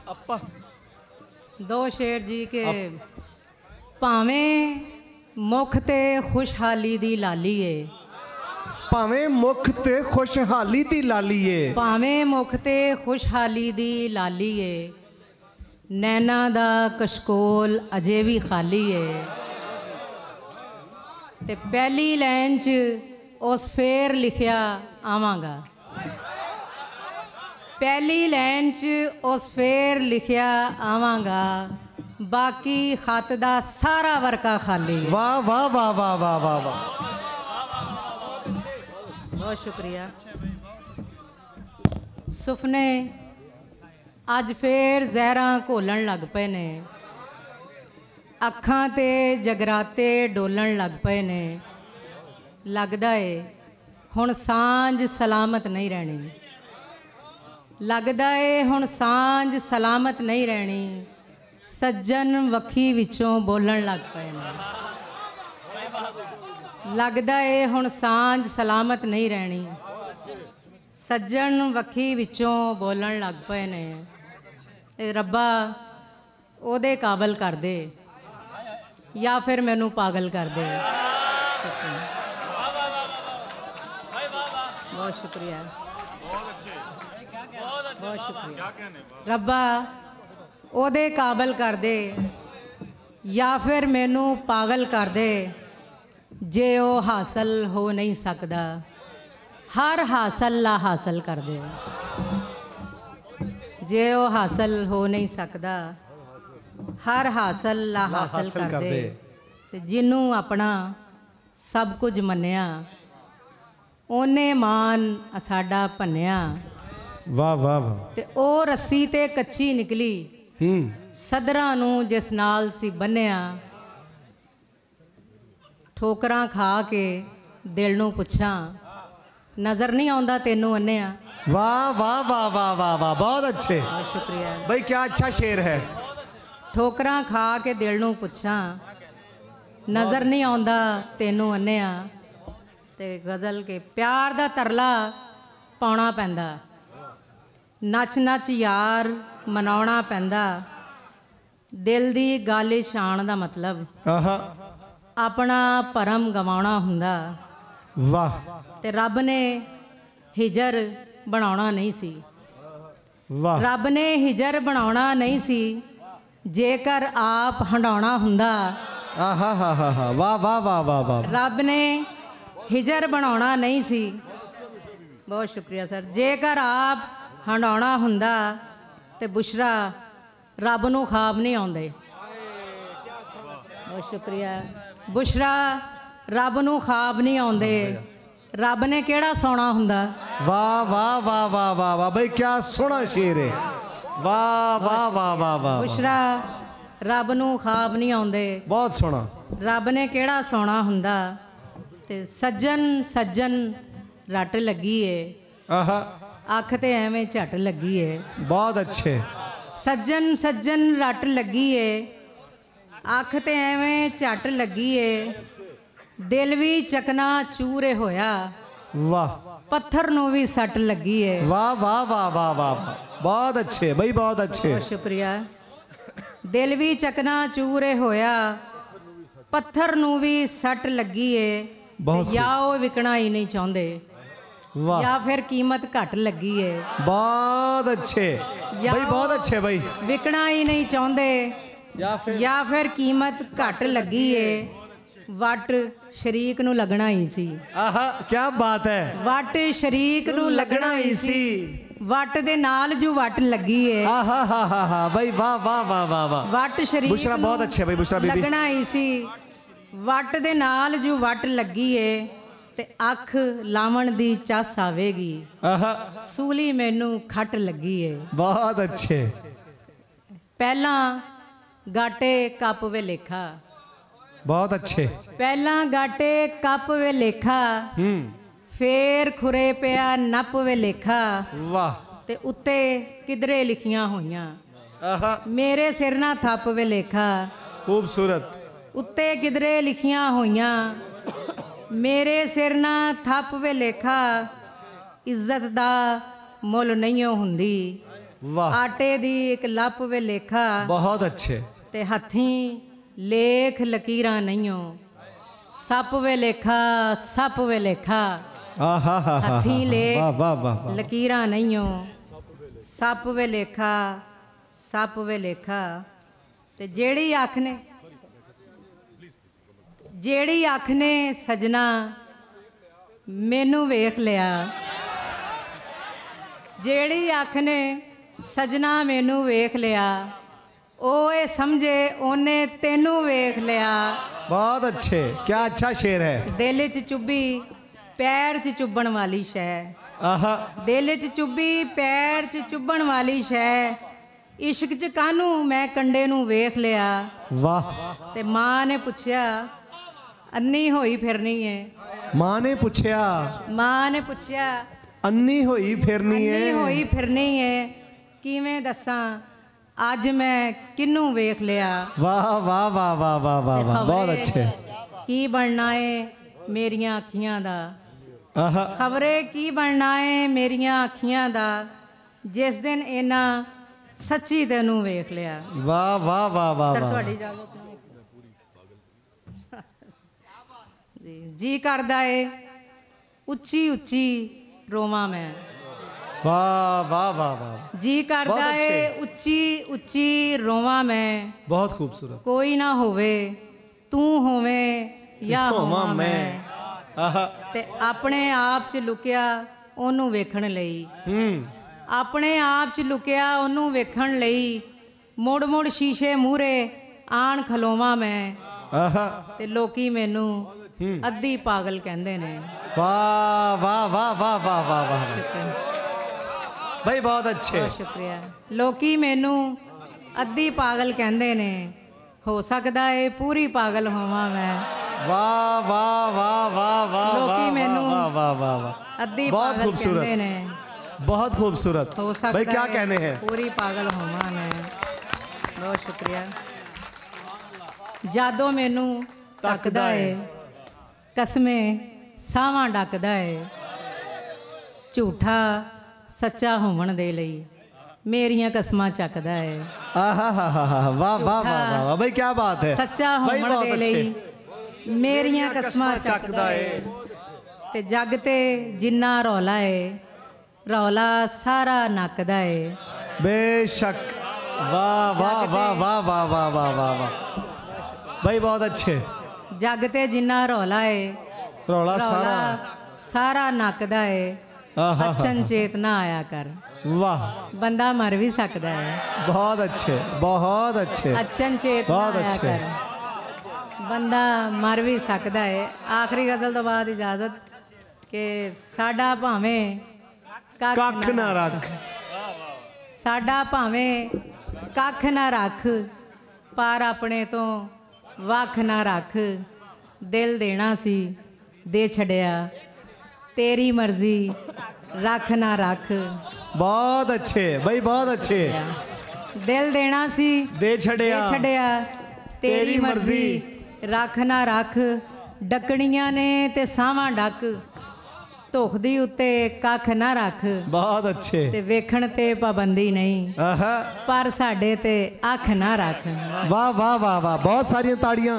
अपा दो शेर जी के भावें मुख ते खुशहाली दी लाली है, भावें मुख ते खुशहाली दी लाली है, भावें मुख ते खुशहाली दी लाली है, नैना दा कशकोल अजे भी खाली है। ते पहली लाइन च उस फेर लिखिया आवांगा, पहली लाइन च उस फेर लिखिया आवांगा, बाकी खत दा सारा वर्का खाली। वाह वाह वाह वाह वाह वाह वाह, बहुत शुक्रिया। सुपने अज फिर जहरा घोलन लग पे ने, अखां ते जगराते डोलन लग पे ने, लगदा है हुण सांझ सलामत नहीं रहनी, लगदा है हुण सांझ सलामत नहीं रहनी, सज्जन वखी विचों बोलन लग पे ने, लगदा है हुण सांझ सलामत नहीं रहनी, सज्जन वखी विचों बोलन लग पे ने। ते रब्बा ओदे काबल कर दे या फिर मैनू पागल कर दे। बहुत शुक्रिया, बहुत शुक्रिया। रब्बा ओदे काबल कर दे या फिर मैनू पागल कर दे, जे ओ हासिल हो नहीं सकता, हर हासिल ला हासिल कर दे, जे ओ हासिल हो नहीं सकता, हर हासिल ला हासिल कर दे। ते जिन्नू अपना सब कुछ मन्निया, ओने मान साडा भन्निया। वाह वाह वाह। ते ओ रस्सी ते कच्ची निकली, सदरां नू जिस नाल सी बन्निया, ठोकरां खा के दिल नू पुछां, नज़र नहीं आउंदा तेनू अन्निया। वाह वाह वाह वाह वाह वाह, बहुत अच्छे। बहुत शुक्रिया भाई, क्या अच्छा शेर है। ठोकरां खा के दिल नू पुछां, नज़र नहीं आउंदा तेनू अन्निया। ते गज़ल के प्यार दा तरला पाउणा पैंदा, नच नच यार मनाउणा पैंदा, दिल दी गल शान दा मतलब अपना भरम गवाउणा हुंदा। वाह। ते रब ने हिजर बनाउणा नहीं सी, वाह। रब ने हिजर बनाउणा नहीं सी, जेकर आप हंडाउणा हुंदा। आहा हा हा हा, वाह वाह वाह वाह वाह। रब ने हिजर बनाउणा नहीं सी, बहुत शुक्रिया सर, जेकर आप हंडाउणा हुंदा ते बुशरा रब नू ख्वाब नहीं आउंदे। बहुत शुक्रिया। बुशरा रब नू ख्वाब नहीं आउंदे, रब ने केड़ा सोना हुंदा। वाह वाह वाह वाह वाह वाह, भाई क्या सोना शेर है। वाह वाह वाह वाह वाह। बुशरा रब नू ख्वाब नहीं आउंदे, बहुत सोना। रब ने केड़ा सोना हुंदा। ते सज्जन सज्जन रट लगी है, अख ते एवें झट लगी है। बहुत अच्छे। सज्जन सज्जन रट लगी है, अख ते एवें झट लगी है, दिल भी चकना चूरे होया, वाह। पत्थर नू भी सट लगी है। वाह वाह वाह वाह वाह, बहुत अच्छे भाई, बहुत अच्छे। बहुत शुक्रिया। दिल भी चकना चूरे होया, पत्थर नू भी सट लगी है, या वो विकना ही नहीं चाहते, या फिर कीमत घट लगी है। बहुत अच्छे भाई, बहुत अच्छे भाई। विकना ही नहीं चाहते या फिर कीमत घट लगी है, वट शरीक नू लगना ही सी। आहा, क्या बात है। वट शरीक नू लगना ही सी, वट दे नाल जो वट लगी है। आहा हा हा हा, भाई वाह वाह वाह वाह वाह। वट शरीक बुशरा बहुत अच्छे भाई, बुशरा बीबी लगना ही सी, वट दे नाल जो वट लगी है, ते अख लावण दी चस आवेगी, सूली मैनू खट लगी है। बहुत अच्छे। पहला गाटे कप वे लेखा, बहुत अच्छे। पहला गाटे कप वे लेखा, फेर खुरे पिया नप वे लेखा। वाह। ते उत्ते किधरे लिखियां होइयां, मेरे सिर ना थप वे लेखा। खूबसूरत। उत्ते किधरे लिखियां होइयां, मेरे सिर ना थप वे लेखा। इज्जत दा मुल नहीं हुंदी, वाह ਆਟੇ ਦੀ ਇੱਕ ਲੱਪ ਵੇ ਲੇਖਾ बहुत अच्छे ਤੇ ਹੱਥੀਂ ਲੇਖ ਲਕੀਰਾਂ ਨਹੀਂਓ ਸੱਪ ਵੇ ਲੇਖਾ ਸੱਪ ਵੇ ਲੇਖਾ आहा हा हा ਹੱਥੀਂ ਲੇਖ वाह वाह वाह वाह ਲਕੀਰਾਂ ਨਹੀਂਓ ਸੱਪ ਵੇ ਲੇਖਾ ਸੱਪ ਵੇ ਲੇਖਾ ਤੇ ਜਿਹੜੀ ਅੱਖ ਨੇ ਸਜਣਾ ਮੈਨੂੰ ਵੇਖ ਲਿਆ ਜਿਹੜੀ ਅੱਖ ਨੇ ਸਜਣਾ ਮੈਨੂੰ ਵੇਖ ਲਿਆ ਉਹ ਇਹ ਸਮਝੇ ਉਹਨੇ ਤੈਨੂੰ ਵੇਖ ਲਿਆ बहुत अच्छे क्या अच्छा शेर है ਦਿਲ 'ਚ ਚੁੱਭੀ ਪੈਰ 'ਚ ਚੁੱਭਣ ਵਾਲੀ ਸ਼ੈ आहा ਦਿਲ 'ਚ ਚੁੱਭੀ ਪੈਰ 'ਚ ਚੁੱਭਣ ਵਾਲੀ ਸ਼ੈ ਇਸ਼ਕ 'ਚ ਕਾਹਨੂੰ ਮੈਂ ਕੰਡੇ ਨੂੰ ਵੇਖ ਲਿਆ वाह ਤੇ ਮਾਂ ਨੇ ਪੁੱਛਿਆ ਅੰਨੀ ਹੋਈ ਫਿਰਨੀ ਏ माँ ने पूछया ਮਾਂ ਨੇ ਪੁੱਛਿਆ अन्नी होई फिरनी है ਅੰਨੀ ਹੋਈ ਫਿਰਨੀ ਏ ਕਿਵੇਂ ਦੱਸਾਂ ਅੱਜ ਮੈਂ ਕਿਹਨੂੰ ਵੇਖ ਲਿਆ वाह वाह वाह वाह वाह वाह वाह बहुत अच्छे ਕੀ ਬਣਨਾ ਏ ਮੇਰੀਆਂ ਅੱਖੀਆਂ ਦਾ आहा ਖਬਰੇ ਕੀ ਬਣਨਾ ਏ ਮੇਰੀਆਂ ਅੱਖੀਆਂ ਦਾ ਜਿਸ ਦਿਨ ਇਹਨਾਂ ਸੱਚੀ ਤੈਨੂੰ ਵੇਖ ਲਿਆ वाह वाह वाह वाह ਸਰ वाह ਤੁਹਾਡੀ ਇਜਾਜ਼ਤ ਨਾਲ ਜੀ ਕਰਦਾ ਏ ਉੱਚੀ ਉੱਚੀ ਰੋਵਾਂ ਮੈਂ वाह वाह वाह वाह ਜੀ ਕਰਦਾ ਬਹੁਤ ਏ ਅੱਛੇ। ਉੱਚੀ ਉੱਚੀ ਰੋਵਾਂ ਮੈਂ बहुत खूबसूरत ਕੋਈ ਨਾ ਹੋਵੇ ਤੂੰ ਹੋਵੇਂ ਜਾਂ ਹੋਵਾਂ ਮੈਂ आहा ਤੇ ਆਪਣੇ ਆਪ ਚ ਲੁਕਿਆ ਉਹਨੂੰ ਵੇਖਣ ਲਈ ਆਪਣੇ ਆਪ ਚ ਲੁਕਿਆ ਉਹਨੂੰ ਵੇਖਣ ਲਈ ਮੁੜ ਮੁੜ ਸ਼ੀਸ਼ੇ ਮੂਹਰੇ ਆਣ ਖਲੋਵਾਂ ਮੈਂ आहा ਤੇ ਲੋਕੀ ਮੈਨੂੰ ਅੱਧੀ ਪਾਗਲ ਕਹਿੰਦੇ ਨੇ वाह वाह वाह वाह वाह वाह वाह भाई बहुत अच्छे ਬਹੁਤ ਸ਼ੁਕਰੀਆ ਲੋਕੀ ਮੈਨੂੰ ਅੱਧੀ ਪਾਗਲ ਕਹਿੰਦੇ ਨੇ ਹੋ ਸਕਦਾ ਏ ਪੂਰੀ ਪਾਗਲ ਹੋਵਾਂ ਮੈਂ वाह वाह वाह वाह वाह ਲੋਕੀ वाह ਮੈਨੂੰ वाह वाह वाह वाह ਅੱਧੀ बहुत ਪਾਗਲ ਕਹਿੰਦੇ खूबसूरत ਨੇ बहुत खूबसूरत ਹੋ ਸਕਦਾ भाई क्या ਏ कहने हैं ਪੂਰੀ ਪਾਗਲ ਹੋਵਾਂ ਮੈਂ ਬਹੁਤ ਸ਼ੁਕਰੀਆ ਜਾਦੋ ਮੈਨੂੰ ਤੱਕਦਾ ਏ ਕਸਮੇ ਸਾਵਾਂ ਡੱਕਦਾ ਏ ਝੂਠਾ ਸੱਚਾ ਹੋਣ ਦੇ ਲਈ ਮੇਰੀਆਂ ਕਸਮਾਂ ਚੱਕਦਾ ਏ आहा हा हा हा वाह वाह वाह वाह वाह भाई क्या बात है ਸੱਚਾ भाई ਹੋਣ बहुत ਦੇ अच्छे ਲਈ ਮੇਰੀਆਂ ਕਸਮਾਂ ਚੱਕਦਾ ਏ ਤੇ ਜੱਗ ਤੇ ਜਿੰਨਾ ਰੌਲਾ ਏ ਰੌਲਾ ਸਾਰਾ ਨੱਕਦਾ ਏ बेशक वाह वाह वाह वाह वाह वाह वाह वाह वाह भाई बहुत अच्छे ਜੱਗ ਤੇ ਜਿੰਨਾ ਰੌਲਾ ਏ रौला सारा ਰੌਲਾ ਸਾਰਾ ਨੱਕਦਾ ਏ आहा ਅਚਨ ਚੇਤਨਾ ਆਇਆ ਕਰ वाह ਬੰਦਾ ਮਰ ਵੀ ਸਕਦਾ ਹੈ बहुत अच्छे बहुत अच्छे ਅਚਨ ਚੇਤਨਾ ਬਹੁਤ ਆਇਆ ਅੱਛੇ। ਕਰ ਬੰਦਾ ਮਰ ਵੀ ਸਕਦਾ ਹੈ ਆਖਰੀ ਗਜ਼ਲ ਤੋਂ ਬਾਅਦ ਇਜਾਜ਼ਤ ਕਿ ਸਾਡਾ ਭਾਵੇਂ ਕੱਖ ਨਾ ਰੱਖ ਸਾਡਾ ਭਾਵੇਂ ਕੱਖ ਨਾ ਰੱਖ ਪਰ ਆਪਣੇ ਤੋਂ ਵੱਖ ਨਾ ਰੱਖ ਦਿਲ ਦੇਣਾ ਸੀ ਦੇ ਛੱਡਿਆ ਤੇਰੀ ਮਰਜ਼ੀ ਰੱਖ ਨਾ ਰੱਖ बहुत अच्छे भाई बहुत अच्छे ਦਿਲ ਦੇਣਾ ਸੀ दे ਦੇ छड़िया ਛੱਡਿਆ ਤੇਰੀ ਮਰਜ਼ੀ ਰੱਖ ਨਾ ਰੱਖ ਡੱਕਣੀਆਂ ਨੇ ਤੇ ਸਾਵਾਂ ਡੱਕ ਧੁਖਦੀ ਉੱਤੇ ਕੱਖ ਨਾ ਰੱਖ बहुत अच्छे ਤੇ ਵੇਖਣ ਤੇ ਪਾਬੰਦੀ ਨਹੀਂ आहा ਪਰ ਸਾਡੇ ਤੇ ਅੱਖ ਨਾ ਰੱਖ वाह वाह वाह वाह बहुत सारी ताड़ियां